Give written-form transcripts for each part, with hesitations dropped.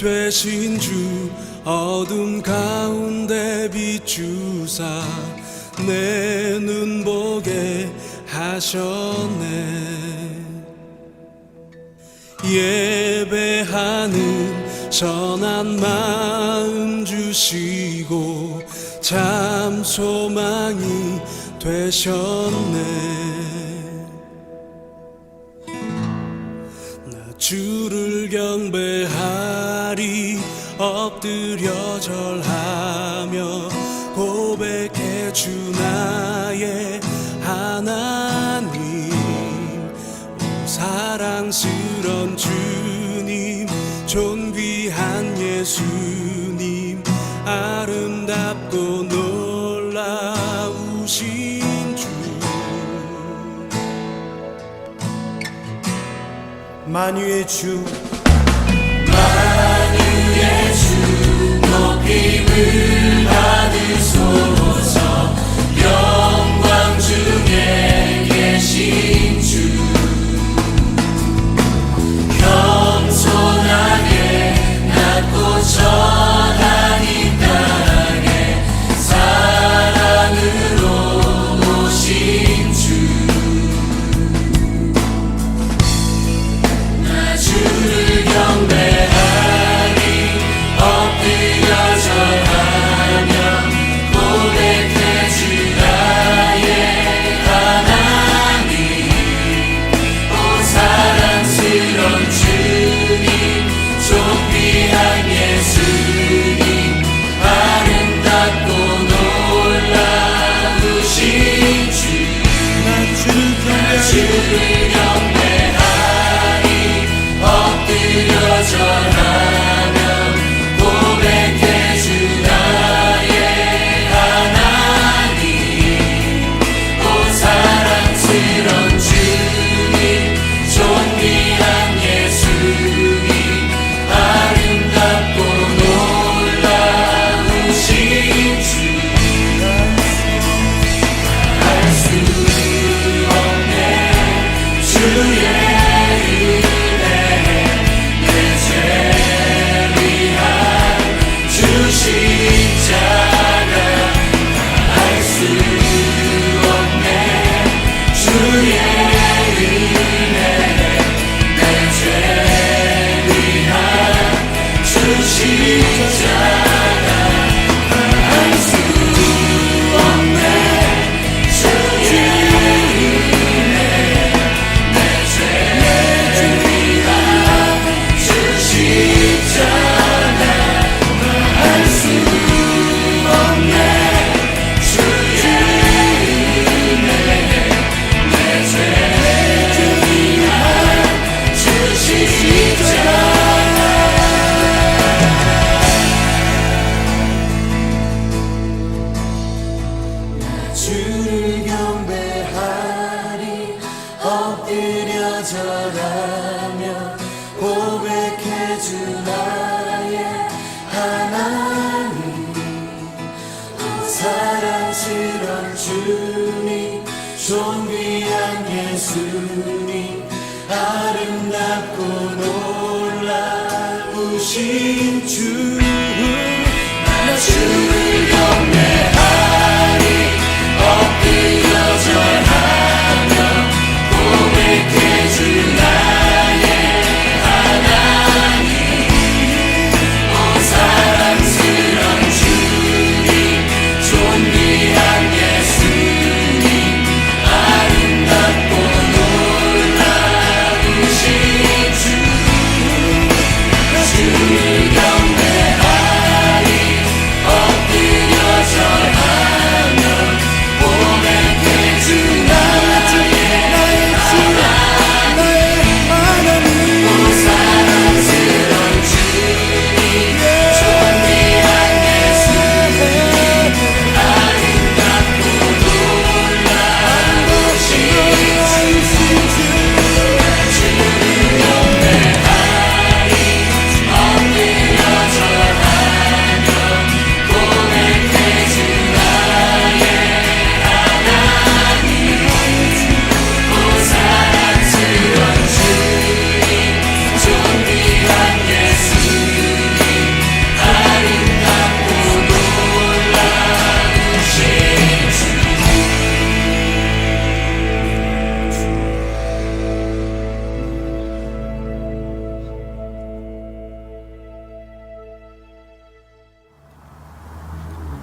되신 주 어둠 가운데 비추사 내 눈 보게 하셨네. 예배하는 선한 마음 주시고 참 소망이 되셨네. 나 주를 경배하리 엎드려 절하며 고백해 주 나의 하나님. 오 사랑스런 주님 존귀한 예수님 아름답고 놀라우신 주. 만유의 주 만유의 주 높임을 받으소서. 영광 중에 계신 주 겸손하게 낮고 천한 이 땅에 사랑으로 오신 주. 나 주를 경배하리 엎드려 절하며 고백해 주 나의 하나님. 오 사랑스런 주님 존귀한 예수님 아름답고 놀라우신 주. 나 주를 경배하리 엎드려 절하며 고백해 주 나의 하나님. 오 사랑스런 주님 존귀한 예수님 아름답고 놀라우신 주. 알 수 없네 주의 은혜 내 죄 위한 주 십자가. 알 수 없네 주의 은혜 내 죄 위한 주 십자가. 알 수 없네 주의 은혜 내 죄 위한 주 십자가. 알 수 없네 주의 은혜 내 죄 위한 주 십자가. 주를 경배하리 엎드려 절하며 고백해 주 나의 하나님. 오 사랑스런 주님 존귀한 예수님 아름답고 놀라우신 주. 나 주를 경배하리 엎드려 절하며 고백해 주 나의 하나님. 오 사랑스런 주님 존귀한 예수님 아름답고 놀라우신 주. 주를 경배하리 엎드려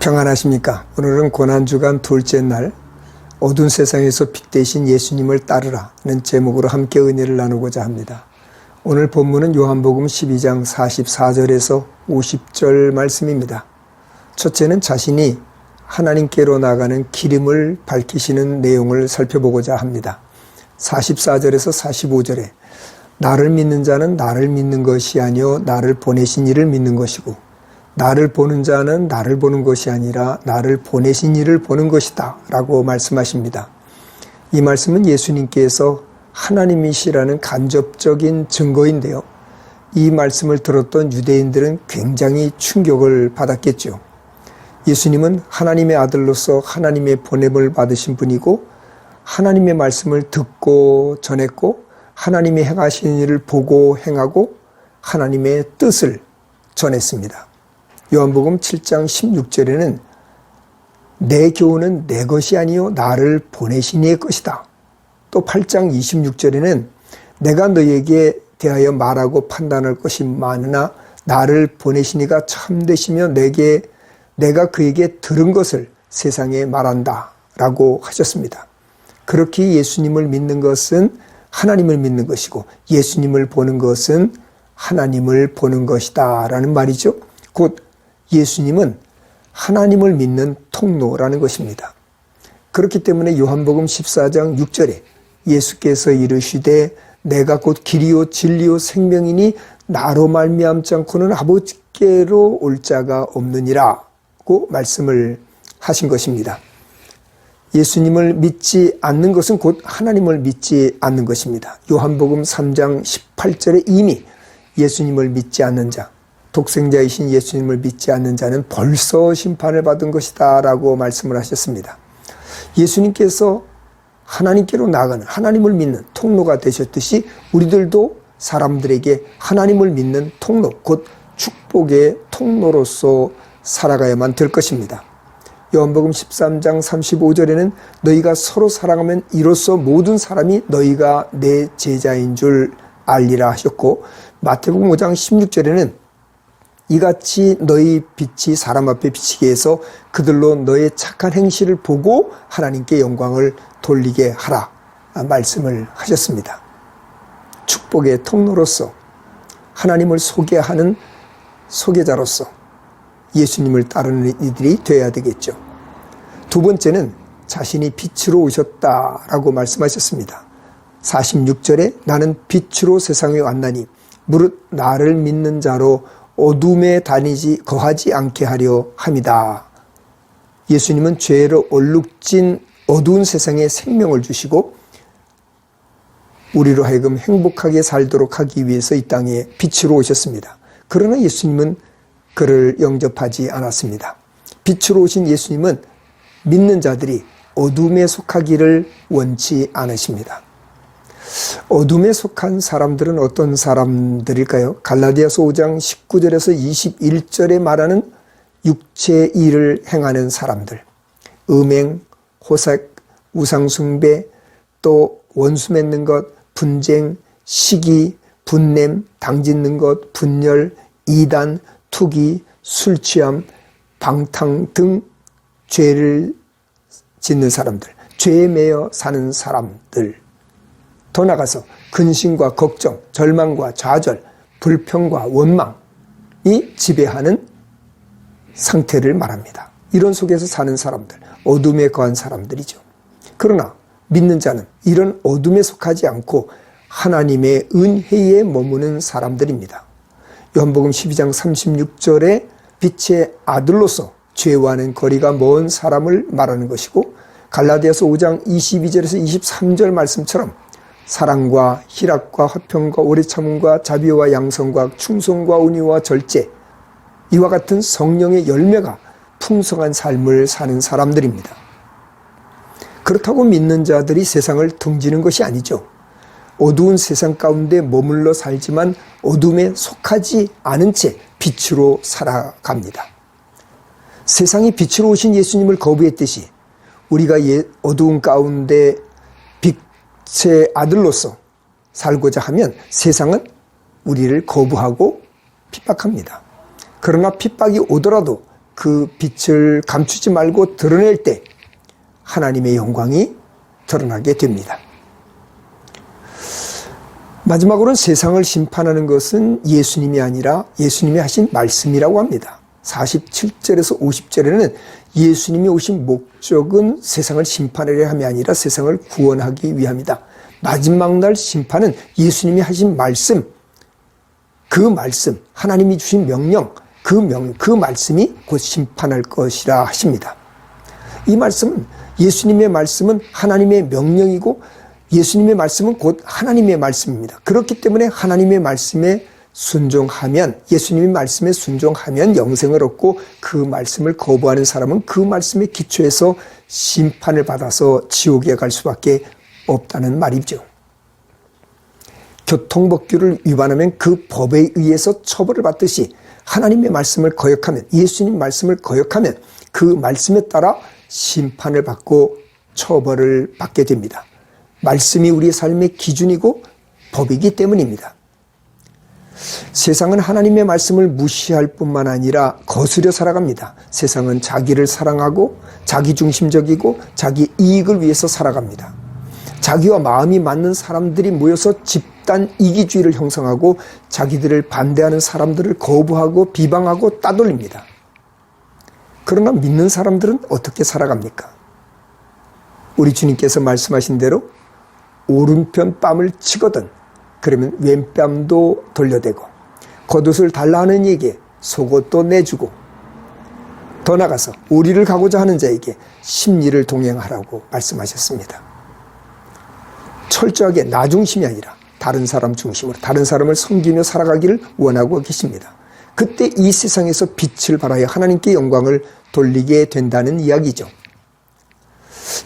평안하십니까? 오늘은 고난주간 둘째 날 어두운 세상에서 빛 되신 예수님을 따르라는 제목으로 함께 은혜를 나누고자 합니다. 오늘 본문은 요한복음 12장 44절에서 50절 말씀입니다. 첫째는 자신이 하나님께로 나가는 기름을 밝히시는 내용을 살펴보고자 합니다. 44절에서 45절에 나를 믿는 자는 나를 믿는 것이 아니요 나를 보내신 이를 믿는 것이고 나를 보는 자는 나를 보는 것이 아니라 나를 보내신 이를 보는 것이다 라고 말씀하십니다. 이 말씀은 예수님께서 하나님이시라는 간접적인 증거인데요. 이 말씀을 들었던 유대인들은 굉장히 충격을 받았겠죠. 예수님은 하나님의 아들로서 하나님의 보냄을 받으신 분이고 하나님의 말씀을 듣고 전했고 하나님이 행하신 일을 보고 행하고 하나님의 뜻을 전했습니다. 요한복음 7장 16절에는 내 교훈은 내 것이 아니요 나를 보내신 이의 것이다. 또 8장 26절에는 내가 너희에게 대하여 말하고 판단할 것이 많으나 나를 보내신 이가 참되시며 내가 그에게 들은 것을 세상에 말한다 라고 하셨습니다. 그렇게 예수님을 믿는 것은 하나님을 믿는 것이고 예수님을 보는 것은 하나님을 보는 것이다 라는 말이죠. 곧 예수님은 하나님을 믿는 통로라는 것입니다. 그렇기 때문에 요한복음 14장 6절에 예수께서 이르시되 내가 곧 길이요 진리요 생명이니 나로 말미암지 않고는 아버지께로 올 자가 없느니라고 말씀을 하신 것입니다. 예수님을 믿지 않는 것은 곧 하나님을 믿지 않는 것입니다. 요한복음 3장 18절에 이미 예수님을 믿지 않는 자, 독생자이신 예수님을 믿지 않는 자는 벌써 심판을 받은 것이다 라고 말씀을 하셨습니다. 예수님께서 하나님께로 나아가는 하나님을 믿는 통로가 되셨듯이 우리들도 사람들에게 하나님을 믿는 통로, 곧 축복의 통로로서 살아가야만 될 것입니다. 요한복음 13장 35절에는 너희가 서로 사랑하면 이로써 모든 사람이 너희가 내 제자인 줄 알리라 하셨고 마태복음 5장 16절에는 이같이 너희 빛이 사람 앞에 비치게 해서 그들로 너의 착한 행실을 보고 하나님께 영광을 돌리게 하라 말씀을 하셨습니다. 축복의 통로로서 하나님을 소개하는 소개자로서 예수님을 따르는 이들이 되어야 되겠죠. 두 번째는 자신이 빛으로 오셨다라고 말씀하셨습니다. 46절에 나는 빛으로 세상에 왔나니 무릇 나를 믿는 자로 어둠에 거하지 않게 하려 함이다. 예수님은 죄로 얼룩진 어두운 세상에 생명을 주시고 우리로 하여금 행복하게 살도록 하기 위해서 이 땅에 빛으로 오셨습니다. 그러나 예수님은 그를 영접하지 않았습니다. 빛으로 오신 예수님은 믿는 자들이 어둠에 속하기를 원치 않으십니다. 어둠에 속한 사람들은 어떤 사람들일까요? 갈라디아서 5장 19절에서 21절에 말하는 육체의 일을 행하는 사람들, 음행, 호색, 우상숭배, 또 원수 맺는 것, 분쟁, 시기, 분냄, 당짓는 것, 분열, 이단, 투기, 술취함, 방탕 등 죄를 짓는 사람들, 죄에 매여 사는 사람들, 더 나아가서 근심과 걱정, 절망과 좌절, 불평과 원망이 지배하는 상태를 말합니다. 이런 속에서 사는 사람들, 어둠에 거한 사람들이죠. 그러나 믿는 자는 이런 어둠에 속하지 않고 하나님의 은혜에 머무는 사람들입니다. 요한복음 12장 36절에 빛의 아들로서 죄와는 거리가 먼 사람을 말하는 것이고 갈라디아서 5장 22절에서 23절 말씀처럼 사랑과 희락과 화평과 오래 참음과 자비와 양성과 충성과 온유와 절제, 이와 같은 성령의 열매가 풍성한 삶을 사는 사람들입니다. 그렇다고 믿는 자들이 세상을 등지는 것이 아니죠. 어두운 세상 가운데 머물러 살지만 어둠에 속하지 않은 채 빛으로 살아갑니다. 세상이 빛으로 오신 예수님을 거부했듯이 우리가 어두운 가운데 빛의 아들로서 살고자 하면 세상은 우리를 거부하고 핍박합니다. 그러나 핍박이 오더라도 그 빛을 감추지 말고 드러낼 때 하나님의 영광이 드러나게 됩니다. 마지막으로는 세상을 심판하는 것은 예수님이 아니라 예수님이 하신 말씀이라고 합니다. 47절에서 50절에는 예수님이 오신 목적은 세상을 심판하려 함이 아니라 세상을 구원하기 위함이다. 마지막 날 심판은 예수님이 하신 말씀, 그 말씀, 하나님이 주신 명령, 그 말씀이 곧 심판할 것이라 하십니다. 이 말씀은, 예수님의 말씀은 하나님의 명령이고 예수님의 말씀은 곧 하나님의 말씀입니다. 그렇기 때문에 하나님의 말씀에 순종하면, 예수님의 말씀에 순종하면 영생을 얻고 그 말씀을 거부하는 사람은 그 말씀에 기초해서 심판을 받아서 지옥에 갈 수밖에 없다는 말이죠. 교통법규를 위반하면 그 법에 의해서 처벌을 받듯이 하나님의 말씀을 거역하면, 예수님 말씀을 거역하면 그 말씀에 따라 심판을 받고 처벌을 받게 됩니다. 말씀이 우리의 삶의 기준이고 법이기 때문입니다. 세상은 하나님의 말씀을 무시할 뿐만 아니라 거스려 살아갑니다. 세상은 자기를 사랑하고 자기중심적이고 자기 이익을 위해서 살아갑니다. 자기와 마음이 맞는 사람들이 모여서 집단 이기주의를 형성하고 자기들을 반대하는 사람들을 거부하고 비방하고 따돌립니다. 그러나 믿는 사람들은 어떻게 살아갑니까? 우리 주님께서 말씀하신 대로 오른편 뺨을 치거든 그러면 왼뺨도 돌려대고 겉옷을 달라 하는 이에게 속옷도 내주고 더 나가서 우리를 가고자 하는 자에게 십리를 동행하라고 말씀하셨습니다. 철저하게 나 중심이 아니라 다른 사람 중심으로 다른 사람을 섬기며 살아가기를 원하고 계십니다. 그때 이 세상에서 빛을 발하여 하나님께 영광을 돌리게 된다는 이야기죠.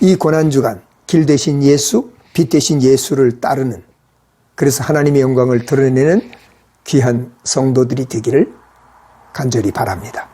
이 고난주간 길 대신 예수, 빛 대신 예수를 따르는, 그래서 하나님의 영광을 드러내는 귀한 성도들이 되기를 간절히 바랍니다.